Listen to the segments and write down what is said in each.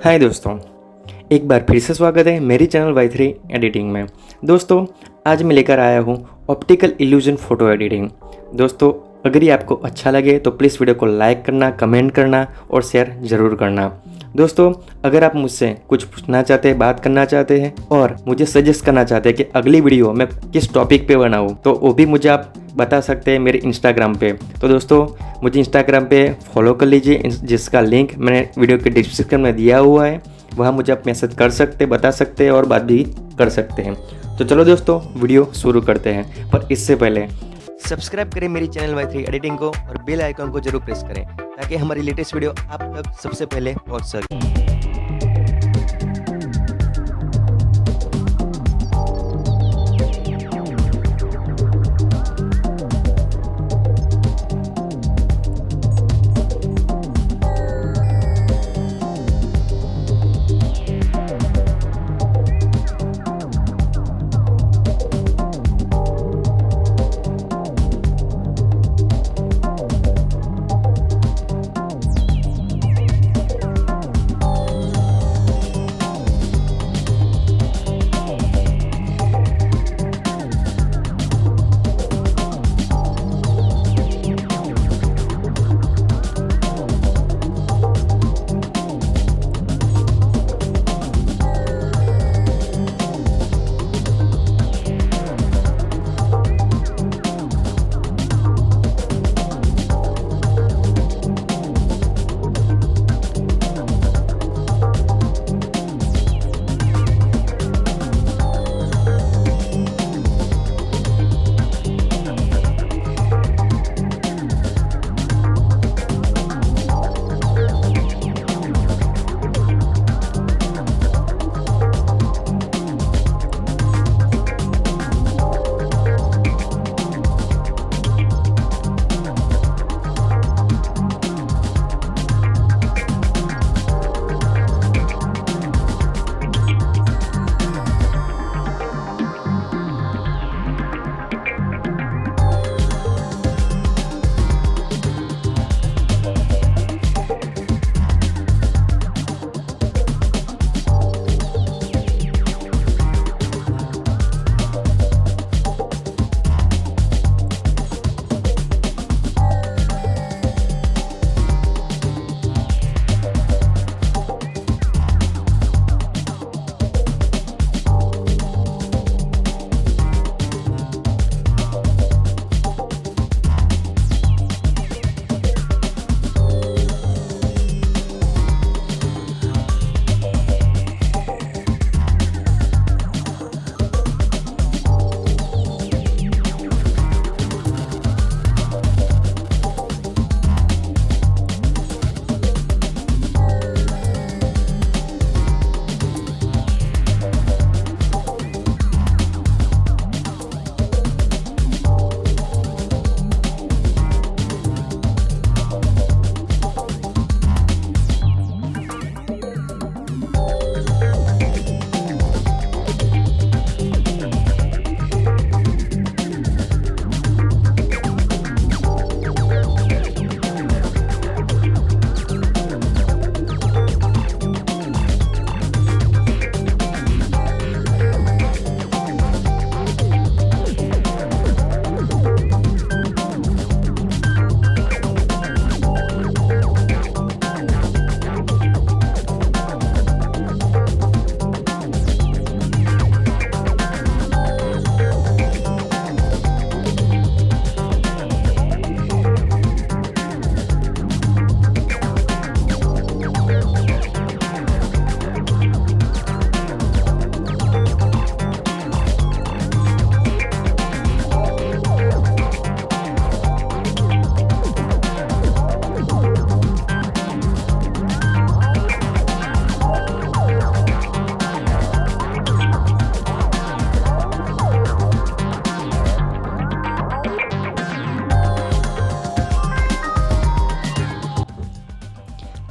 हाय दोस्तों, एक बार फिर से स्वागत है मेरी चैनल Y3 एडिटिंग में। दोस्तों, आज मैं लेकर आया हूँ ऑप्टिकल इल्यूजन फ़ोटो एडिटिंग। दोस्तों, अगर ये आपको अच्छा लगे तो प्लीज़ वीडियो को लाइक करना, कमेंट करना और शेयर ज़रूर करना। दोस्तों, अगर आप मुझसे कुछ पूछना चाहते हैं, बात करना चाहते हैं और मुझे सजेस्ट करना चाहते हैं कि अगली वीडियो मैं किस टॉपिक पे बनाऊँ, तो वो भी मुझे आप बता सकते हैं मेरे इंस्टाग्राम पे। तो दोस्तों, मुझे इंस्टाग्राम पे फॉलो कर लीजिए, जिसका लिंक मैंने वीडियो के डिस्क्रिप्शन में दिया हुआ है। वहाँ मुझे आप मैसेज कर सकते, बता सकते हैं और बात भी कर सकते हैं। तो चलो दोस्तों, वीडियो शुरू करते हैं। पर इससे पहले सब्सक्राइब करें मेरी चैनल Y3 एडिटिंग को और बेल आइकन को जरूर प्रेस करें ताकि हमारी लेटेस्ट वीडियो आप तक सबसे पहले पहुंच सके।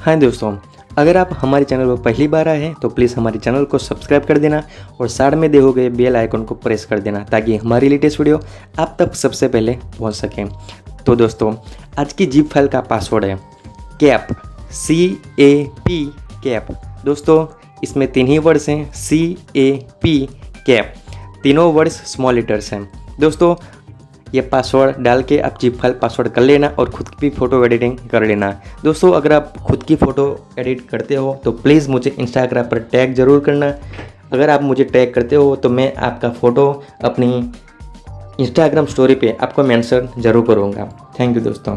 हाँ दोस्तों, अगर आप हमारे चैनल पर पहली बार आए हैं तो प्लीज़ हमारे चैनल को सब्सक्राइब कर देना और साइड में दिए गए बेल आइकन को प्रेस कर देना ताकि हमारी लेटेस्ट वीडियो आप तक सबसे पहले पहुंच सकें। तो दोस्तों, आज की जिप फाइल का पासवर्ड है कैप, CAP कैप। दोस्तों इसमें 3 ही वर्ड्स हैं, CAP कैप, तीनों वर्ड्स स्मॉल लेटर्स हैं। दोस्तों ये पासवर्ड डाल के आप जिप फाइल पासवर्ड कर लेना और खुद की फ़ोटो एडिटिंग कर लेना। दोस्तों अगर आप खुद की फ़ोटो एडिट करते हो तो प्लीज़ मुझे इंस्टाग्राम पर टैग ज़रूर करना। अगर आप मुझे टैग करते हो तो मैं आपका फ़ोटो अपनी इंस्टाग्राम स्टोरी पे आपको मेंशन ज़रूर करूँगा। थैंक यू दोस्तों।